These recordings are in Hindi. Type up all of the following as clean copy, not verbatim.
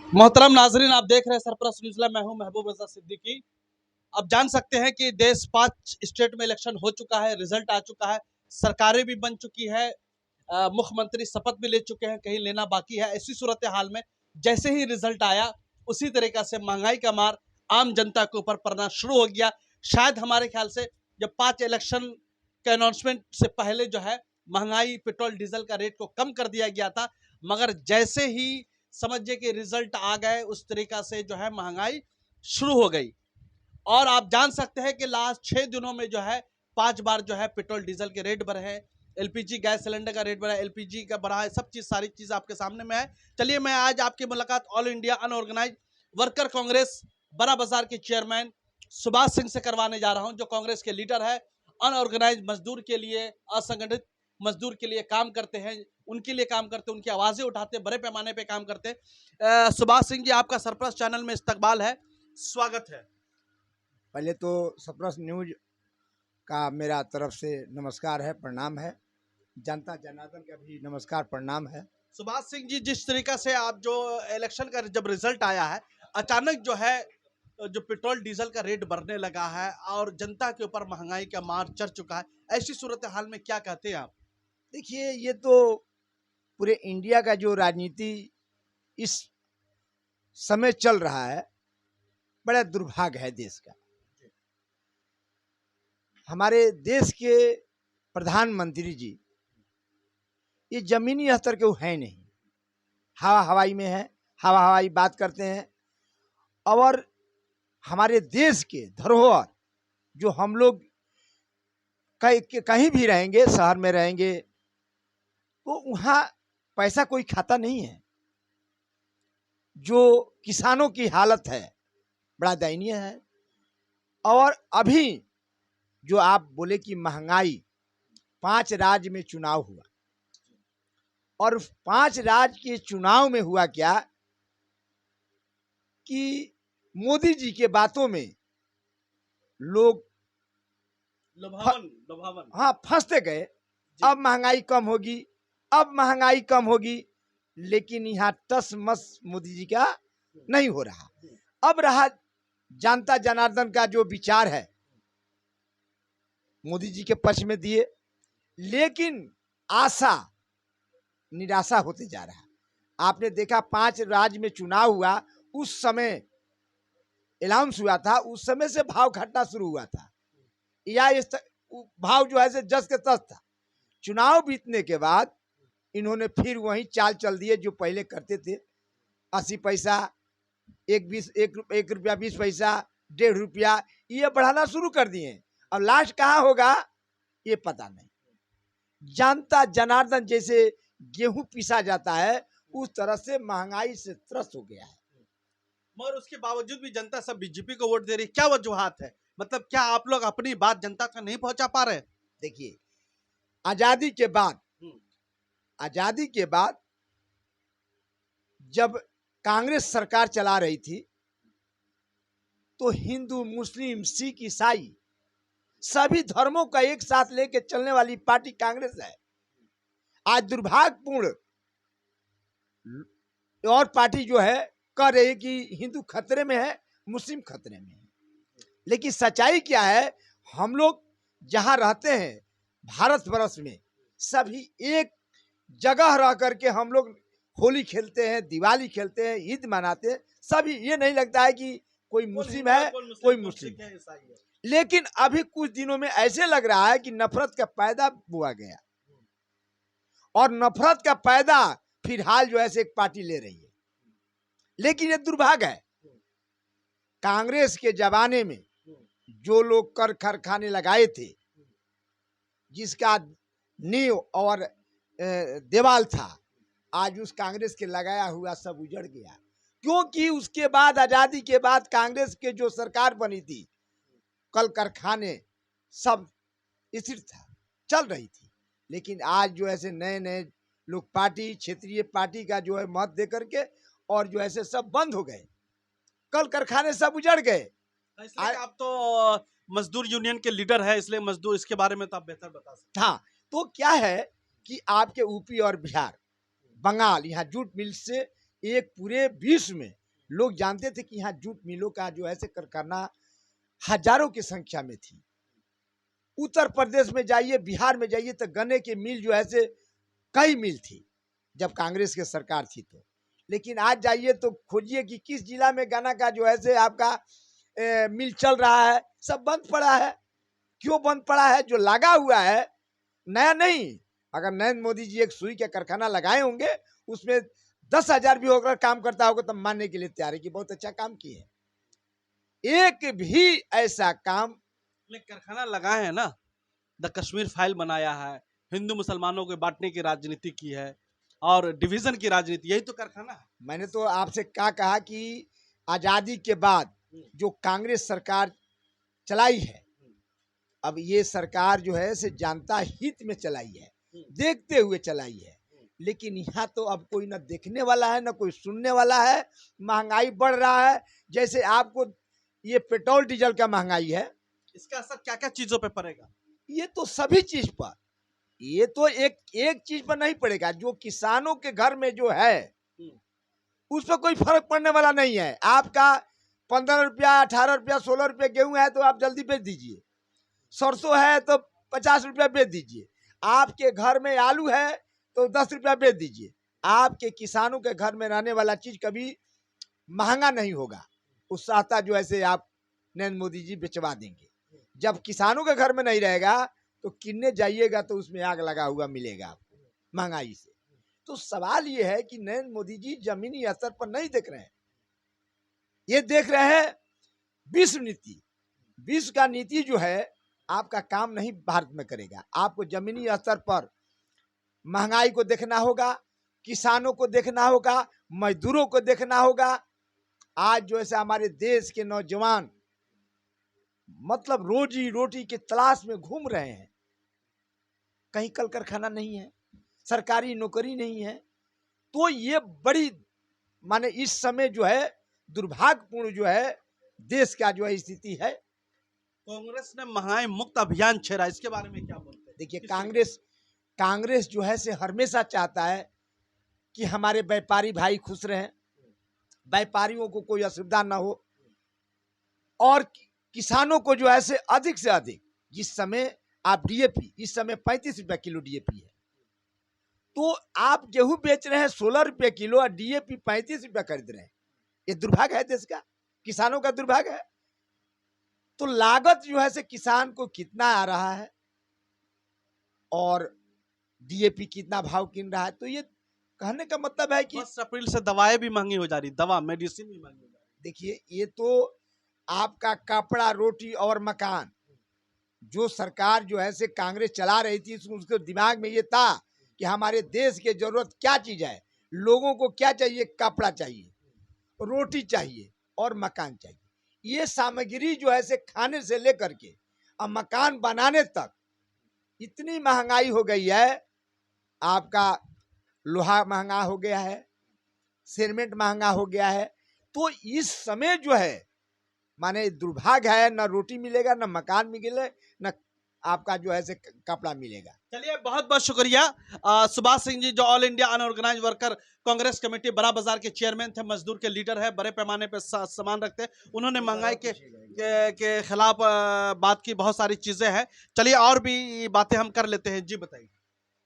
मोहतरम नाजरीन, आप देख रहे हैं सरप्रस्त न्यूज़ लैब। मैं हूं महबूब रजा सिद्दीकी। अब जान सकते हैं कि देश 5 स्टेट में इलेक्शन हो चुका है, रिजल्ट आ चुका है, सरकारें भी बन चुकी है, मुख्यमंत्री शपथ भी ले चुके हैं, कहीं लेना बाकी है। ऐसी सूरत हाल में जैसे ही रिजल्ट आया उसी तरीका से महंगाई का मार आम जनता के ऊपर पड़ना शुरू हो गया। शायद हमारे ख्याल से जब 5 इलेक्शन के अनाउंसमेंट से पहले जो है महंगाई, पेट्रोल डीजल का रेट को कम कर दिया गया था, मगर जैसे ही समझिए कि रिजल्ट आ गए उस तरीका से जो है महंगाई शुरू हो गई। और आप जान सकते हैं कि लास्ट 6 दिनों में जो है 5 बार जो है पेट्रोल डीजल के रेट बढ़े हैं, एलपीजी गैस सिलेंडर का रेट बढ़ा है, एलपीजी का बढ़ा है, सब चीज़ सारी चीज़ आपके सामने में है। चलिए मैं आज आपकी मुलाकात All India unorganised worker Congress Bada Bazaar के चेयरमैन सुभाष सिंह से करवाने जा रहा हूं, जो कांग्रेस के लीडर है, अनऑर्गेनाइज मजदूर के लिए, असंगठित मजदूर के लिए काम करते हैं, उनके लिए काम करते हैं, उनकी आवाज़ें उठाते हैं, बड़े पैमाने पर काम करते हैं। सुभाष सिंह जी, आपका सरप्रस्त चैनल में इस्तकबाल है, स्वागत है। पहले तो सरप्रस्त न्यूज का मेरा तरफ से नमस्कार है, प्रणाम है। जनता जनार्दन का भी नमस्कार प्रणाम है। सुभाष सिंह जी, जिस तरीका से आप जो इलेक्शन का जब रिजल्ट आया है, अचानक जो है जो पेट्रोल डीजल का रेट बढ़ने लगा है और जनता के ऊपर महंगाई का मार चढ़ चुका है, ऐसी सूरत हाल में क्या कहते हैं आप? देखिए, ये तो पूरे इंडिया का जो राजनीति इस समय चल रहा है, बड़ा दुर्भाग्य है देश का। हमारे देश के प्रधानमंत्री जी ये जमीनी स्तर के वो है नहीं, हवा हवाई में है, हवा हवाई बात करते हैं। और हमारे देश के धरोहर जो हम लोग कहीं भी रहेंगे, शहर में रहेंगे, तो वहाँ पैसा कोई खाता नहीं है। जो किसानों की हालत है बड़ा दयनीय है। और अभी जो आप बोले कि महंगाई, 5 राज्य में चुनाव हुआ और 5 राज्य के चुनाव में हुआ क्या कि मोदी जी के बातों में लोग लुभावन हाँ फंसते गए। अब महंगाई कम होगी, अब महंगाई कम होगी, लेकिन यहाँ टस मस मोदी जी का नहीं हो रहा। अब रहा जनता जनार्दन का जो विचार है, मोदी जी के पक्ष में दिए, लेकिन आशा निराशा होते जा रहा है। आपने देखा 5 राज्य में चुनाव हुआ, उस समय अनाउंस हुआ था, उस समय से भाव घटना शुरू हुआ था, या इस भाव जो है से जस के तस था। चुनाव बीतने के बाद इन्होंने फिर वही चाल चल दिए जो पहले करते थे। 80 पैसा, एक रुपया 20 पैसा, 1.5 रुपया, ये बढ़ाना शुरू कर दिए। अब लास्ट कहाँ होगा ये पता नहीं। जनता जनार्दन जैसे गेहूं पीसा जाता है, उस तरह से महंगाई से त्रस्त हो गया है। मगर उसके बावजूद भी जनता सब बीजेपी को वोट दे रही, क्या वजूहात है? मतलब क्या आप लोग अपनी बात जनता तक नहीं पहुंचा पा रहे? देखिए, आजादी के बाद जब कांग्रेस सरकार चला रही थी, तो हिंदू, मुस्लिम, सिख, ईसाई सभी धर्मों का एक साथ लेके चलने वाली पार्टी कांग्रेस है। आज दुर्भाग्यपूर्ण और पार्टी जो है कह रही है कि हिंदू खतरे में है, मुस्लिम खतरे में है। लेकिन सच्चाई क्या है, हम लोग जहां रहते हैं भारतवर्ष में, सभी एक जगह रह करके हम लोग होली खेलते हैं, दिवाली खेलते हैं, ईद मनाते हैं। सभी, ये नहीं लगता है कि कोई मुस्लिम है, कोई मुस्लिम है। लेकिन अभी कुछ दिनों में ऐसे लग रहा है कि नफरत का पैदा बुआ गया, और नफरत का पैदा फिलहाल जो है एक पार्टी ले रही है। लेकिन ये दुर्भाग्य है, कांग्रेस के जमाने में जो लोग कर कारखाने लगाए थे, जिसका नींव और देवाल था, आज उस कांग्रेस के लगाया हुआ सब उजड़ गया। क्योंकि उसके बाद, आजादी के बाद कांग्रेस के जो सरकार बनी थी, कल कारखाने सब स्थिर था, चल रही थी। लेकिन आज जो ऐसे नए नए लोग पार्टी, क्षेत्रीय पार्टी का जो है मत दे करके, और जो ऐसे सब बंद हो गए, कल कारखाने सब उजड़ गए। आप तो मजदूर यूनियन के लीडर है, इसलिए मजदूर, इसके बारे में तो आप बेहतर बता सकते। हाँ, तो क्या है कि आपके यूपी और बिहार, बंगाल, यहाँ जूट मिल से एक पूरे विश्व में लोग जानते थे कि यहाँ जूट मिलों का जो है से कारखाना हजारों की संख्या में थी। उत्तर प्रदेश में जाइए, बिहार में जाइए तो गन्ने के मिल जो है से कई मिल थी जब कांग्रेस की सरकार थी तो। लेकिन आज जाइए तो खोजिए कि किस जिला में गन्ना का जो है से आपका मिल चल रहा है, सब बंद पड़ा है। क्यों बंद पड़ा है? जो लगा हुआ है नया नहीं। अगर नरेंद्र मोदी जी एक सुई का कारखाना लगाए होंगे, उसमें 10,000 भी होकर काम करता होगा तो मानने के लिए तैयार है कि बहुत अच्छा काम किए। एक भी ऐसा काम कारखाना लगाए हैं ना, द कश्मीर फाइल बनाया है, हिंदू मुसलमानों को बांटने की राजनीति की है और डिवीजन की राजनीति, यही तो कारखाना है। मैंने तो आपसे क्या कहा कि आजादी के बाद जो कांग्रेस सरकार चलाई है, अब ये सरकार जो है से जनता हित में चलाई है, देखते हुए चलाई है। लेकिन यहाँ तो अब कोई ना देखने वाला है ना कोई सुनने वाला है। महंगाई बढ़ रहा है, जैसे आपको ये पेट्रोल डीजल का महंगाई है, इसका असर क्या क्या चीजों पे पड़ेगा? ये तो सभी चीज पर, ये तो एक चीज पर नहीं पड़ेगा। जो किसानों के घर में जो है उस पर कोई फर्क पड़ने वाला नहीं है। आपका 15 रुपया, 18 रुपया, 16 रुपया गेहूं है तो आप जल्दी बेच दीजिए। सरसों है तो 50 रुपया बेच दीजिए। आपके घर में आलू है तो 10 रुपया बेच दीजिए। आपके किसानों के घर में रहने वाला चीज कभी महंगा नहीं होगा। उत्साहता जो ऐसे आप नरेंद्र मोदी जी बेचवा देंगे। जब किसानों के घर में नहीं रहेगा तो किन्ने जाइएगा तो उसमें आग लगा हुआ मिलेगा आपको महंगाई से। तो सवाल ये है कि नरेंद्र मोदी जी जमीनी स्तर पर नहीं देख रहे हैं, ये देख रहे हैं विश्व नीति। विश्व का नीति जो है आपका काम नहीं भारत में करेगा। आपको जमीनी स्तर पर महंगाई को देखना होगा, किसानों को देखना होगा, मजदूरों को देखना होगा। आज जो ऐसे हमारे देश के नौजवान मतलब रोजी रोटी की तलाश में घूम रहे हैं, कहीं कल कारखाना नहीं है, सरकारी नौकरी नहीं है। तो ये बड़ी माने इस समय जो है दुर्भाग्यपूर्ण जो है देश का जो है स्थिति है। कांग्रेस ने महंगाई मुक्त अभियान छेड़ा, इसके बारे में क्या बोलते हैं? देखिए कांग्रेस जो है से हमेशा चाहता है कि हमारे व्यापारी भाई खुश रहें, व्यापारियों को कोई असुविधा ना हो और किसानों को जो है से अधिक जिस समय आप डीएपी इस समय 35 रुपया किलो डीएपी है, तो आप गेहूं बेच रहे हैं 16 रुपये किलो और डीएपी 35 रुपया खरीद रहे हैं। ये दुर्भाग्य है देश का, किसानों का दुर्भाग्य है। तो लागत जो है से किसान को कितना आ रहा है और डीएपी कितना भाव किन रहा है, तो ये कहने का मतलब है कि 1 अप्रैल से दवाएं भी महंगी हो जा रही, दवा मेडिसिन भी महंगी हो जा रही। देखिए ये तो आपका कपड़ा, रोटी और मकान जो सरकार जो है से कांग्रेस चला रही थी, उसके दिमाग में ये था कि हमारे देश की जरूरत क्या चीज है, लोगों को क्या चाहिए, कपड़ा चाहिए, रोटी चाहिए और मकान चाहिए। ये सामग्री जो है से खाने से लेकर के अब मकान बनाने तक इतनी महंगाई हो गई है। आपका लोहा महंगा हो गया है, सीमेंट महंगा हो गया है। तो इस समय जो है माने दुर्भाग्य है, ना रोटी मिलेगा, ना मकान मिलेगा, ना आपका जो है से कपड़ा मिलेगा। चलिए बहुत बहुत शुक्रिया। सुभाष सिंह जी जो All India unorganised worker Congress committee Bada Bazaar के चेयरमैन थे, मजदूर के लीडर है, बड़े पैमाने पर सामान रखते हैं। उन्होंने महंगाई के खिलाफ बात की, बहुत सारी चीजें हैं। चलिए और भी बातें हम कर लेते हैं। जी बताइए।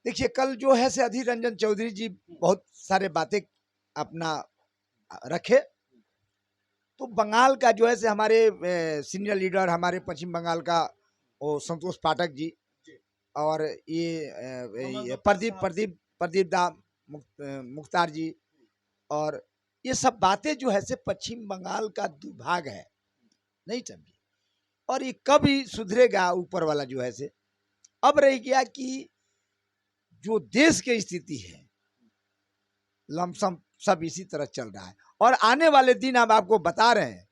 देखिए कल जो है से अधीर रंजन चौधरी जी बहुत सारे बातें अपना रखे। तो बंगाल का जो है से हमारे सीनियर लीडर हमारे पश्चिम बंगाल का वो संतोष पाठक जी और ये प्रदीप दा मुख्तार जी, और ये सब बातें जो है से पश्चिम बंगाल का दुर्भाग्य है, नहीं समझी। और ये कभी सुधरेगा ऊपर वाला जो है से। अब रह गया कि जो देश की स्थिति है लमसम सब इसी तरह चल रहा है और आने वाले दिन हम आपको बता रहे हैं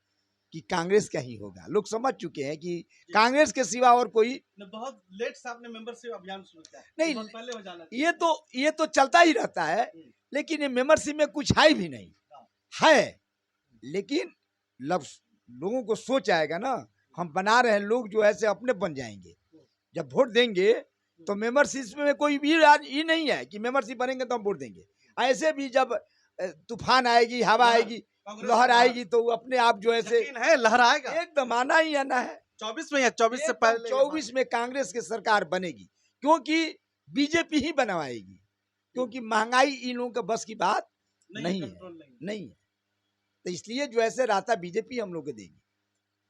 कि कांग्रेस का ही होगा। लोग समझ चुके हैं कि कांग्रेस के सिवा और कोई बहुत लेट से आपने मेंबरशिप अभियान शुरू किया, नहीं, बहुत पहले हो जाना। ये तो चलता ही रहता है, लेकिन ये मेंबरशिप में कुछ है भी नहीं है। लेकिन लोगों को सोच आएगा ना, हम बना रहे हैं, लोग जो है से अपने बन जाएंगे। जब वोट देंगे तो मेंबरशिप में कोई भी ये नहीं है कि मेंबरशिप बनेंगे तो हम वोट देंगे। ऐसे भी जब तूफान आएगी, हवा लहर, आएगी, कांग्रेस लहर की लहर। आएगी तो वो अपने आप जो है से यकीन है लहर आएगा एकदम आना ही आना है। 24 में या 24 से पहले 24 में कांग्रेस की सरकार बनेगी, क्योंकि बीजेपी ही बनवाएगी, क्योंकि महंगाई इन लोगों के बस की बात नहीं है, कंट्रोल नहीं। नहीं है। तो इसलिए जो ऐसे रास्ता बीजेपी हम लोग को देगी।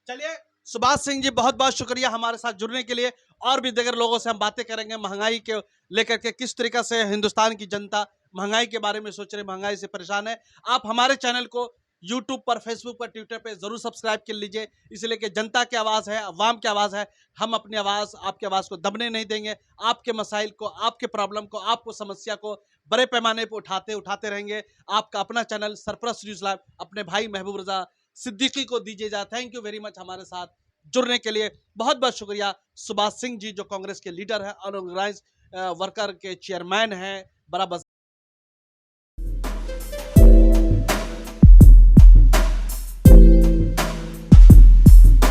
चलिए सुभाष सिंह जी बहुत बहुत शुक्रिया हमारे साथ जुड़ने के लिए। और भी दीगर लोगों से हम बातें करेंगे महंगाई के लेकर के, किस तरीके से हिंदुस्तान की जनता महंगाई के बारे में सोच रही, महंगाई से परेशान है। आप हमारे चैनल को यूट्यूब पर, फेसबुक पर, ट्विटर पर जरूर सब्सक्राइब कर लीजिए, इसलिए कि जनता की आवाज है, अवाम की आवाज है। हम अपनी आवाज, आपकी आवाज को दबने नहीं देंगे। आपके मसाइल को, आपके प्रॉब्लम को, आपको समस्या को बड़े पैमाने पर उठाते रहेंगे। आपका अपना चैनल सरफराज न्यूज़ लाइव अपने भाई महबूब रजा सिद्दीकी को दीजिए जा। थैंक यू वेरी मच हमारे साथ जुड़ने के लिए। बहुत बहुत शुक्रिया सुभाष सिंह जी, जो कांग्रेस के लीडर हैं, अनऑर्गेनाइज वर्कर के चेयरमैन हैं, बड़ा